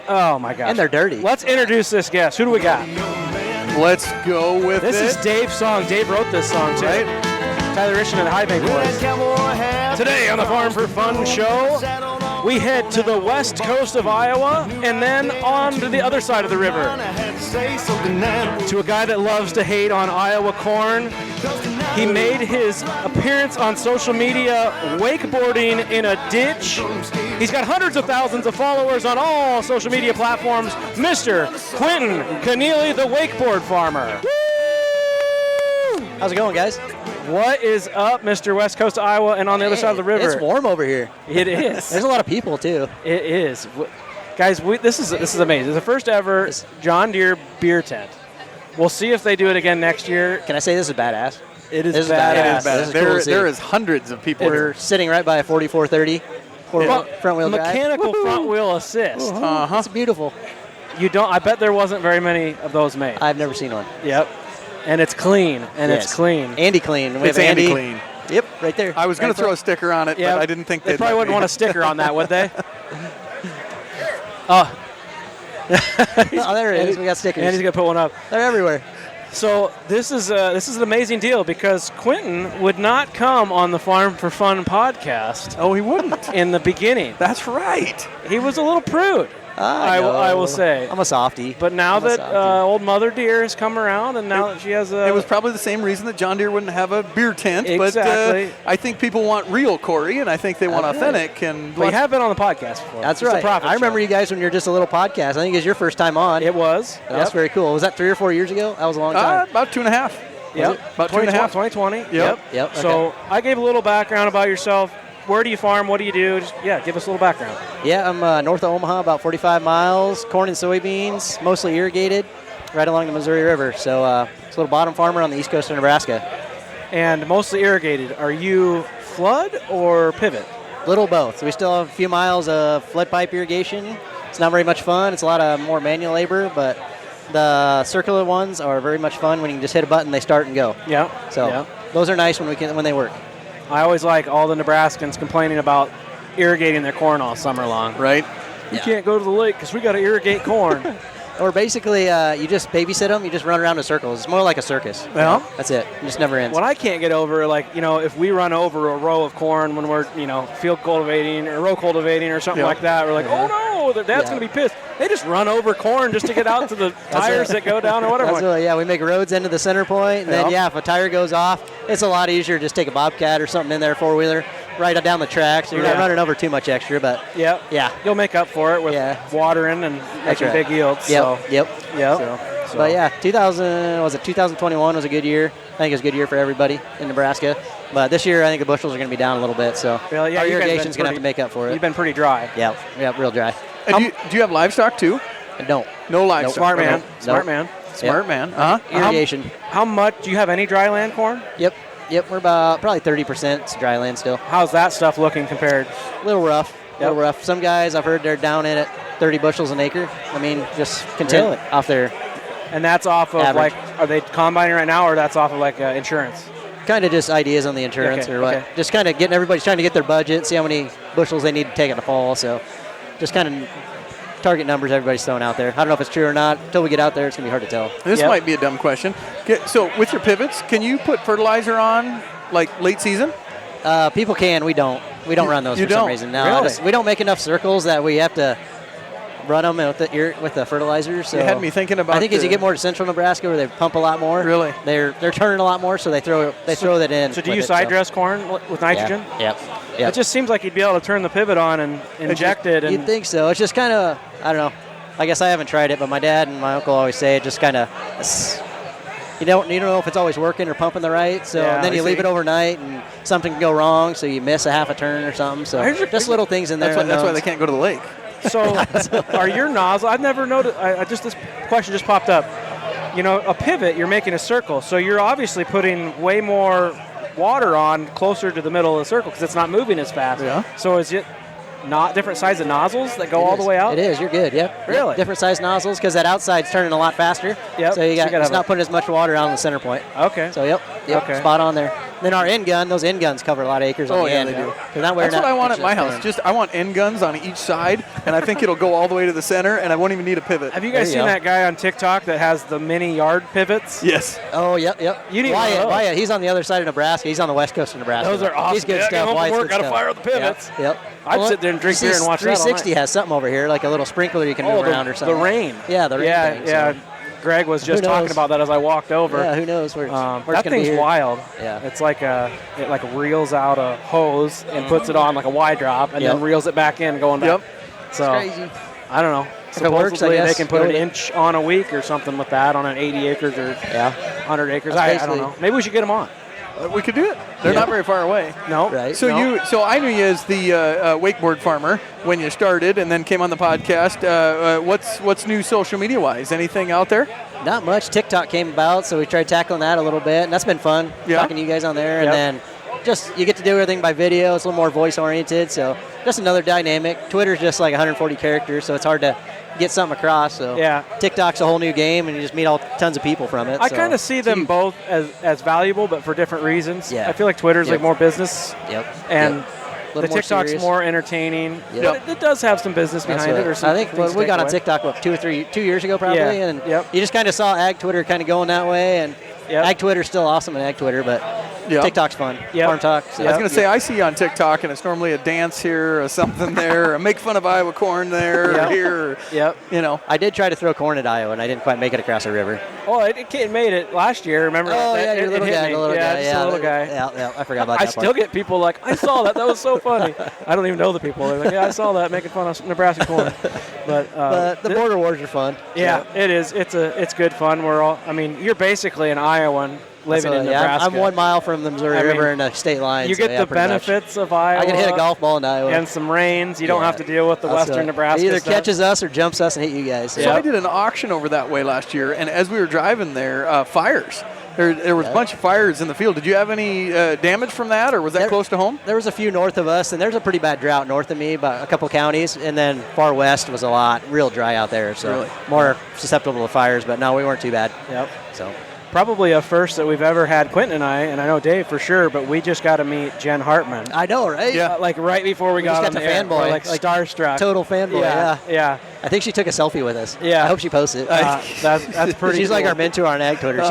Oh, my gosh. And they're dirty. Let's introduce this guest. Who do we got? Let's go with This is Dave's song. Dave wrote this song, too. Right. Tyler Isham and the High Bank Boys. Today on the Farm4Fun show, we head to the west coast of Iowa and then on to the other side of the river. To a guy that loves to hate on Iowa corn. He made his appearance on social media wakeboarding in a ditch. He's got hundreds of thousands of followers on all social media platforms. Mr. Quentin Connealy, the wakeboard farmer. Woo! How's it going, guys? What is up, Mr. West Coast of Iowa and on the other side of the river? It's warm over here. It is. There's a lot of people, too. It is. Guys, this is amazing. It's the first ever John Deere Beer tent. We'll see if they do it again next year. Can I say this is badass? It is This is badass. badass. This is cool to see. There is hundreds of people We're here. sitting right by a 4430 front wheel drive. Mechanical front wheel assist. Uh-huh. It's beautiful. I bet there wasn't very many of those made. I've never seen one. Yep. And it's clean. Yes. It's clean. Andy Clean. We It's have Andy Clean. Yep, right there. I was going to throw a sticker on it, Yeah, but I didn't think they probably wouldn't want a sticker on that, would they? Oh, Oh, there it is. We got stickers. Andy's gonna put one up. They're everywhere. So this is an amazing deal because Quentin would not come on the Farm4Fun podcast Oh, he wouldn't. in the beginning. That's right. He was a little prude, I will say. I'm a softie. But now I'm a that softie. old Mother Deere has come around, and now that she has a... It was probably the same reason that John Deere wouldn't have a beer tent. Exactly. But I think people want real Corey, and I think they want authentic. And But you have been on the podcast before. That's It's a right. profit I remember show. you guys when you were just a little podcast. I think it was your first time on. It was. That's very cool. Was that 3 or 4 years ago? That was a long time. about 2.5. Yep. About 2.5. 2020. Yep. Yep. So I gave a little background about yourself. Where do you farm? What do you do? Just, give us a little background. Yeah, I'm north of Omaha, about 45 miles. Corn and soybeans, mostly irrigated, right along the Missouri River. So it's a little bottom farmer on the east coast of Nebraska. And mostly irrigated. Are you flood or pivot? Little both. We still have a few miles of flood pipe irrigation. It's not very much fun. It's a lot of more manual labor, but the circular ones are very much fun. When you can just hit a button, they start and go. Yeah. So those are nice when they work. I always like all the Nebraskans complaining about irrigating their corn all summer long. Right. We can't go to the lake because we got to irrigate corn. Or basically, you just babysit them. You just run around in circles. It's more like a circus. Yeah. That's it. It just never ends. What I can't get over, if we run over a row of corn when we're, field cultivating or row cultivating or something like that, we're like, oh no, their dad's going to be pissed. They just run over corn just to get out to the tires that go down or whatever. We make roads into the center point, and then, if a tire goes off, it's a lot easier to just take a Bobcat or something in there, four-wheeler, right down the track, so you're not running over too much extra, but you'll make up for it with watering and making big yields. Yep. But 2021 was a good year. I think it was a good year for everybody in Nebraska. But this year, I think the bushels are going to be down a little bit, so our irrigation's going to have to make up for it. You've been pretty dry. Yeah, real dry. And do you have livestock too? I don't. No livestock. Smart man. Nope. Smart man. Smart man. Uh-huh. Irrigation. How much? Do you have any dry land corn? Yep. We're about probably 30% dry land still. How's that stuff looking compared? A little rough. Some guys, I've heard they're down in at 30 bushels an acre. I mean, just content off their And that's off of average. are they combining right now, or that's off of insurance? Kind of just ideas on the insurance or what. Just kind of everybody's trying to get their budget, see how many bushels they need to take in the fall. So just kind of target numbers everybody's throwing out there. I don't know if it's true or not. Until we get out there, it's going to be hard to tell. This might be a dumb question. So with your pivots, can you put fertilizer on late season? People can. We don't. We don't run those for some reason. No, Really? we don't make enough circles that we have to run them with the fertilizer. So You had me thinking about. I think as you get more to central Nebraska, where they pump a lot more, Really? they're turning a lot more, so they throw that in. So do you side dress corn with nitrogen? Yep. It just seems like you'd be able to turn the pivot on and inject it. You'd think so. It's just kind of, I don't know. I guess I haven't tried it, but my dad and my uncle always say it just kind of, you don't know if it's always working or pumping the right. So and then you leave it overnight and something can go wrong, so you miss a half a turn or something. So just little things in there. That's why they can't go to the lake. So are your nozzles, I've never noticed, this question just popped up. A pivot, you're making a circle. So you're obviously putting way more water on closer to the middle of the circle because it's not moving as fast. Yeah. So is it not different size of nozzles that go all the way out? It is. You're good. Yep. Really? Yep. Different size nozzles because that outside's turning a lot faster. Yep. So it's not putting as much water out on the center point. Okay. So yep. Okay. Spot on there. Then our end gun, those end guns cover a lot of acres on the end. They do. That's what I want at my house. I want end guns on each side, and I think it'll go all the way to the center, and I won't even need a pivot. Have you guys seen that guy on TikTok that has the mini yard pivots? Yes. Oh, yep. You need Wyatt, he's on the other side of Nebraska. He's on the west coast of Nebraska. Those are awesome. He's good stuff. Got to fire up the pivots. Yep. I'd sit there and drink beer and watch that all 360 night. has something over here, like a little sprinkler you can move around or something. The rain. Yeah, the rain thing. Yeah. Greg was just talking about that as I walked over. Yeah, who knows where it's that thing's wild. Yeah. It's like it reels out a hose and puts it on like a Y drop and then reels it back in going back. Yep. So it's crazy. I don't know. If it works, I guess. They can put an inch on a week or something with that on an 80 acres or 100 acres. I don't know. Maybe we should get them on. We could do it. They're not very far away. No. Right. So I knew you as the wakeboard farmer when you started, and then came on the podcast. What's new social media wise? Anything out there? Not much. TikTok came about, so we tried tackling that a little bit, and that's been fun. Talking to you guys on there, and then just you get to do everything by video. It's a little more voice oriented, so just another dynamic. Twitter's just like 140 characters, so it's hard to get something across. So TikTok's a whole new game, and you just meet tons of people from it. I kind of see them both as valuable, but for different reasons. Yeah. I feel like Twitter's like more business. And the TikTok's more entertaining. But it does have some business behind it. Or some I think we got on TikTok 2 years ago probably, and you just kind of saw Ag Twitter kind of going that way, and Ag Twitter's still awesome in Ag Twitter, but TikTok's fun. Farm Talk. So. I was going to say, I see you on TikTok, and it's normally a dance here or something there, or make fun of Iowa corn there or here. Or, I did try to throw corn at Iowa, and I didn't quite make it across the river. Oh, it made it last year. Remember? Oh, yeah, your little guy. The little guy. Yeah, I forgot about that I still get people like, I saw that. That was so funny. I don't even know the people. They're like, yeah, I saw that, making fun of Nebraska corn. But the border wars are fun. Yeah, it is. It's good fun. You're basically an Iowan living in Nebraska. I'm 1 mile from the Missouri River and the state line. You get the benefits of Iowa. I can hit a golf ball in Iowa. And some rains. You don't have to deal with the western Nebraska It either stuff. catches us or jumps us and hit you guys. So I did an auction over that way last year, and as we were driving there, fires. There was a bunch of fires in the field. Did you have any damage from that, or was that close to home? There was a few north of us, and there's a pretty bad drought north of me, about a couple counties, and then far west was a lot, real dry out there, so more susceptible to fires, but no, we weren't too bad. So probably a first that we've ever had, Quentin and I know Dave for sure, but we just got to meet Jen Hartman. I know, right? Yeah. Like right before we got on the fanboy. Like starstruck. Total fanboy, yeah. I think she took a selfie with us. Yeah. I hope she posts it. That's pretty She's cool. like our mentor on Ag Twitter.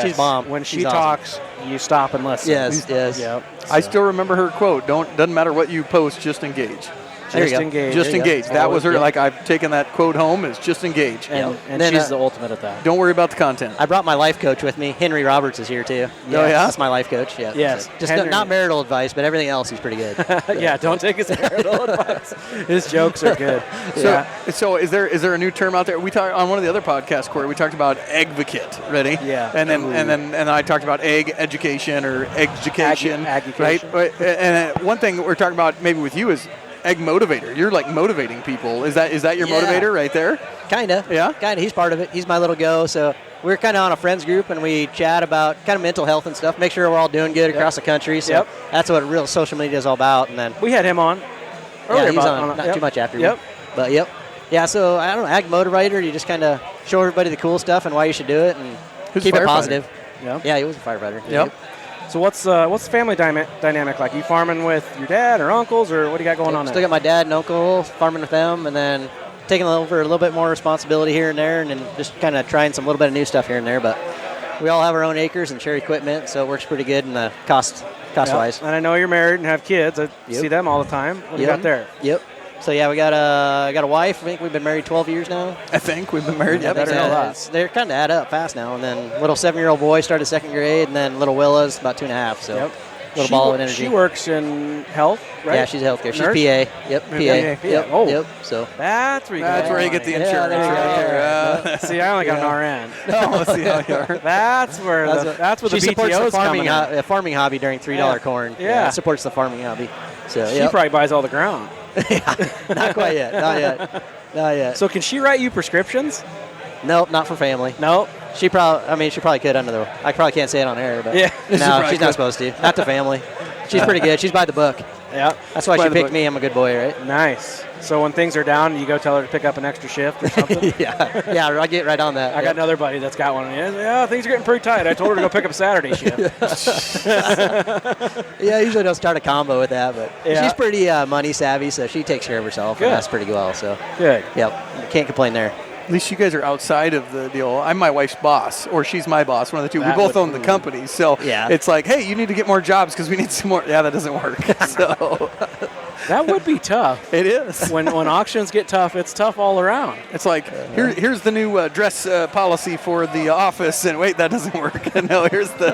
She's bomb. When she She's talks, you stop and listen. Yes. Yep. I still remember her quote, doesn't matter what you post, just engage. Just engage. Just engage. That was her. Like, I've taken that quote home. Is just engage. And she's the ultimate at that. Don't worry about the content. I brought my life coach with me. Henry Roberts is here too. Oh yeah, that's my life coach. Yeah. Yes. So just not marital advice, but everything else he's pretty good. Yeah. Don't take his marital advice. His jokes are good. So is there a new term out there? We talked on one of the other podcasts, Corey. We talked about eggvocate. Ready? Yeah. And then I talked about egg education or education. Right. And one thing we're talking about maybe with you is egg motivator. You're like motivating people. Is that your motivator right there? Kinda. Yeah. Kinda. He's part of it. He's my little go. So we're kind of on a friends group, and we chat about kind of mental health and stuff. Make sure we're all doing good across the country. So that's what real social media is all about. And then we had him on earlier. He's on not too much after me. But yeah. So I don't know. Ag motivator. You just kind of show everybody the cool stuff and why you should do it, and keep it positive. Yeah, he was a firefighter. Yep. So what's the family dynamic like? You farming with your dad or uncles, or what do you got going on there? Still got my dad and uncle farming with them, and then taking over a little bit more responsibility here and there, and then just kind of trying some little bit of new stuff here and there. But we all have our own acres and share equipment, so it works pretty good in the cost-wise. And I know you're married and have kids. I see them all the time. What do you got there? Yep. So yeah, we got a wife. I think we've been married 12 years now. I think we've been married. Yeah, they're kind of add up fast now. And then little 7-year-old boy started 2nd grade, and then little Willa's about 2.5. So little ball of energy. She works in health, right? Yeah, she's healthcare. She's Nurse? PA. Yep, PA. Yep. Oh. Yep. So that's where you get the insurance. Yeah, see, I only got an RN. No, see how you are. That's where the BTO's coming in. Farming hobby during $3 corn. Yeah, it supports the farming hobby. So she probably buys all the ground. Not quite yet. Not yet. So can she write you prescriptions? Nope, not for family. Nope. She probably could under the. I probably can't say it on air, but no, she's not supposed to. Not to family. She's pretty good. She's by the book. Yeah. That's why By she the picked book. me. I'm a good boy, right? Nice. So when things are down, you go tell her to pick up an extra shift or something? Yeah, I get right on that. I got another buddy that's got one. And he's like, yeah, things are getting pretty tight. I told her to go pick up Saturday shift. Yeah, I usually don't start a combo with that, but Yeah. she's pretty money savvy, so she takes care of herself. Good. And that's pretty well. So, Good. yep, can't complain there. At least you guys are outside of the deal. I'm my wife's boss, or she's my boss, one of the two. That We both would- own the company, so Yeah. it's like, hey, you need to get more jobs because we need some more. Yeah, that doesn't work. So That would be tough. it is. When auctions get tough, it's tough all around. It's like, here's the new dress policy for the office, and wait, that doesn't work. No, here's the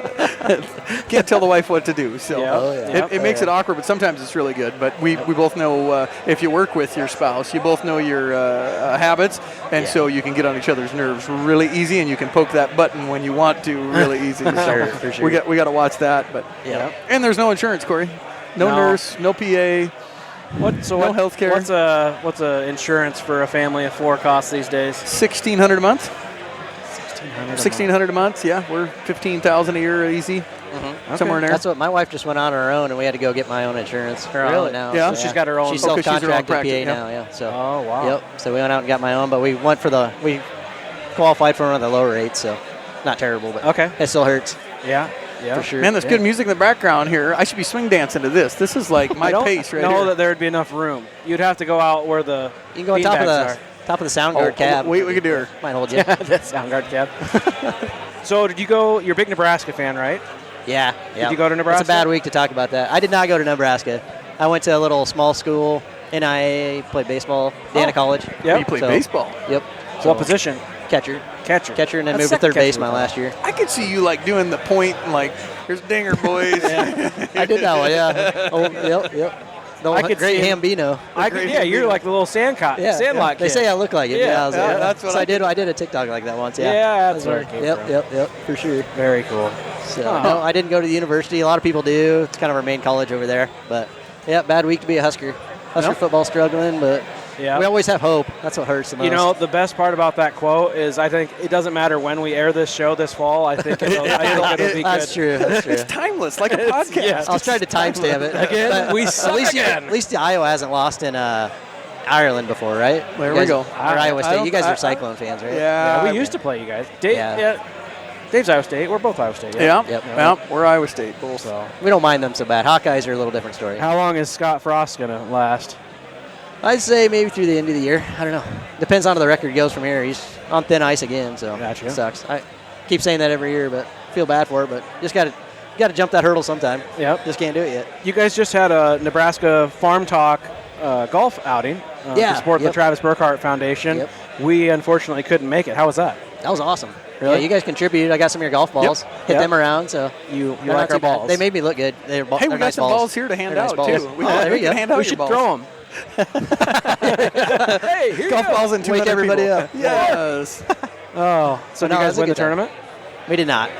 can't tell the wife what to do. So Yep. Oh, yeah. it makes it awkward, but sometimes it's really good. But we both know if you work with your spouse, you both know your habits, and Yeah. so you can get on each other's nerves really easy, and you can poke that button when you want to really easy. So for sure. we got to watch that. But Yep. and there's no insurance, Corey. No No. nurse, no PA. No healthcare. What's a insurance for a family of 4 costs these days? $1,600 a month. $1,600. $1,600 a month. Yeah, we're $15,000 a year easy. Somewhere in there. That's what my wife just went on her own, and we had to go get my own insurance. Her Really? own now. Yeah. So, She's got her own- She's Oh, 'cause she's her own self-contracted practice, PA yeah. now. Yeah. So. Oh, wow. Yep. So we went out and got my own, but we qualified for one of the lower rates, so not terrible, but Okay. it still hurts Yeah. Yeah. for sure. Man, there's good music in the background here. I should be swing dancing to this. This is like my I don't pace right know here. that there would be enough room. You'd have to go out where the You can go on top of beanbags the top of the sound guard Oh, cab. we could do her. Might hold you. are. the sound guard cab. So did you go? You're a big Nebraska fan, right? Yeah. Did you go to Nebraska? It's a bad week to talk about that. I did not go to Nebraska. I went to a little small school. NIA, played baseball. Dana Oh. College. Yep. You play So- baseball. Yep. What position? Catcher. Catcher. Catcher, and then That's moved to sick third base catcher my with last year. I could see you like doing the point and like, here's Dinger boys. I did that one, yeah. Oh, yep. The I could great see him- Hambino. Yeah, you're like the little sandlot They kid. say I look like it. Yeah, Yeah, I was like, that's what so I I did a TikTok like that once. Yeah, Yeah, that's where it came from. Yep, for sure. Very cool. So Huh. no, I didn't go to the university. A lot of people do. It's kind of our main college over there. But yeah, bad week to be a Husker. Husker Yep. football struggling, but Yeah. we always have hope. That's what hurts the most. You know, the best part about that quote is I think it doesn't matter when we air this show this fall. I think it'll be that's good. true. That's true. It's timeless, like a podcast. yeah. I was trying to timestamp it. Again, But we suck again. At least Iowa hasn't lost in Ireland before, right? There You we guys- go. Or Iowa I State. don't- You guys I- are Cyclone fans, right? Yeah. Yeah, we used to play you guys. Dave, Yeah. Dave's Iowa State. We're both Iowa State. Yeah. Yep. Well, we're Iowa State. Both. So, We don't mind them so bad. Hawkeyes are a little different story. how long is Scott Frost gonna last? I'd say maybe through the end of the year. I don't know. Depends on how the record goes from here. He's on thin ice again, so Gotcha. it sucks. I keep saying that every year, but feel bad for it. But just got to jump that hurdle sometime. Yep. Just can't do it yet. You guys just had a Nebraska Farm Talk golf outing Yeah, to support the yep. Travis Burkhart Foundation. Yep. We unfortunately couldn't make it. How was that? That was awesome. Really? Yeah, you guys contributed. I got some of your golf balls. Hit Yep. them around, so You they're like not our too bad. balls? They made me look good. They're Hey, we they're got nice some balls here to hand They're nice out balls. too. Oh, there you can go. hand out We your should balls. throw them. Hey, here Golf you go. balls and 200 Wake everybody people. up. Yes. Oh, so No, did you it guys was a win the good time. tournament? We did not.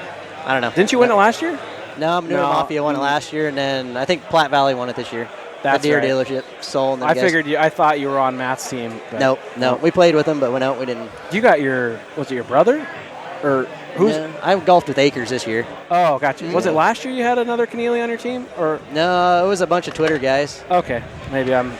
I don't know. Didn't you win it last year? No, Manure No. Mafia won it last year, and then I think Platte Valley won it this year. That's the Deere right. dealership. Soul and them I guys. figured I thought you were on Matt's team. but- No. We played with them, but went out. We didn't. You got was it your brother? Or who's? No, I golfed with Akers this year. Oh, gotcha. Was it last year you had another Connealy on your team? Or No, it was a bunch of Twitter guys. okay, maybe I'm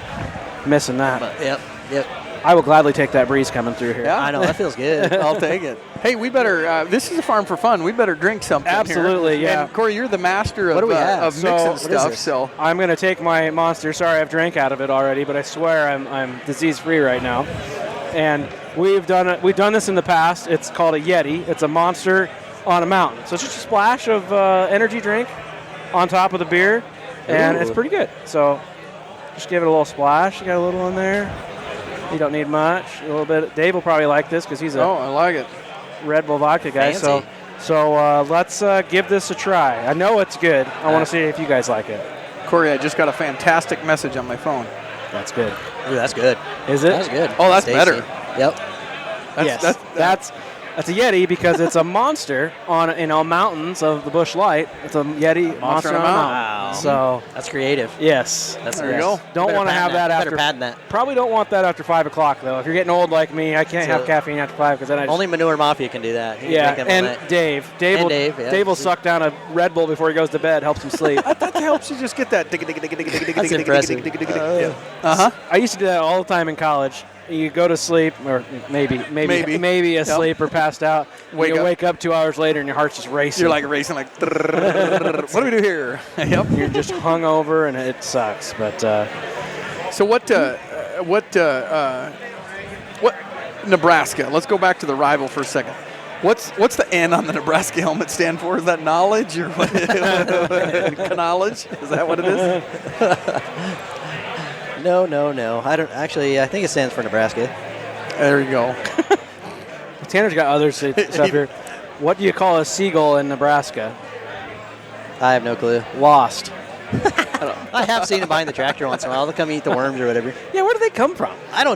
missing that. But yep. I will gladly take that breeze coming through here. Yeah. I know that feels good. I'll take it. Hey, we better. This is a farm for fun. We better drink something. Absolutely, here. yeah. And Corey, you're the master of, What do we have? of So, mixing what is stuff. this? So I'm gonna take my Monster. Sorry, I've drank out of it already, but I swear I'm disease free right now. And we've done this in the past. It's called a Yeti. It's a Monster on a mountain. So it's just a splash of energy drink on top of the beer, and it's Ooh. pretty good. So just give it a little splash. You got a little in there. You don't need much. A little bit. Dave will probably like this because he's a I like it. Red Bull vodka guy. Fancy. So let's give this a try. I know it's good. I want to see if you guys like it. Corey, I just got a fantastic message on my phone. That's good. Ooh, that's good. Is it? That's good. Oh, that's Tasty. better. Yep. Yes. That's a Yeti because it's a monster on mountains of the Bush Light. It's a Yeti monster on a mountain. Wow. So That's creative. yes, There you go. don't want to have that after. Better patent that. Probably don't want that after 5 o'clock though. If you're getting old like me, I can't have caffeine after 5 because then I just, Only Manure Mafia can do that. He can yeah. make them all And night. Dave yeah. will suck down a Red Bull before he goes to bed. Helps him sleep. That helps you just get that. That's impressive. I used to do that all the time in college. You go to sleep, or maybe asleep or passed out. Wake up 2 hours later, and your heart's just racing. You're like racing, like, what do we do here? Yep. You're just hungover, and it sucks. But So what Nebraska? Let's go back to the rival for a second. What's the N on the Nebraska helmet stand for? Is that knowledge or what? Knowledge? Is that what it is? No. I don't actually. I think it stands for Nebraska. There you go. Tanner's got other stuff here. What do you call a seagull in Nebraska? I have no clue. Lost. I have seen them behind the tractor once in a while. They'll come eat the worms or whatever. Yeah, where do they come from? I don't know.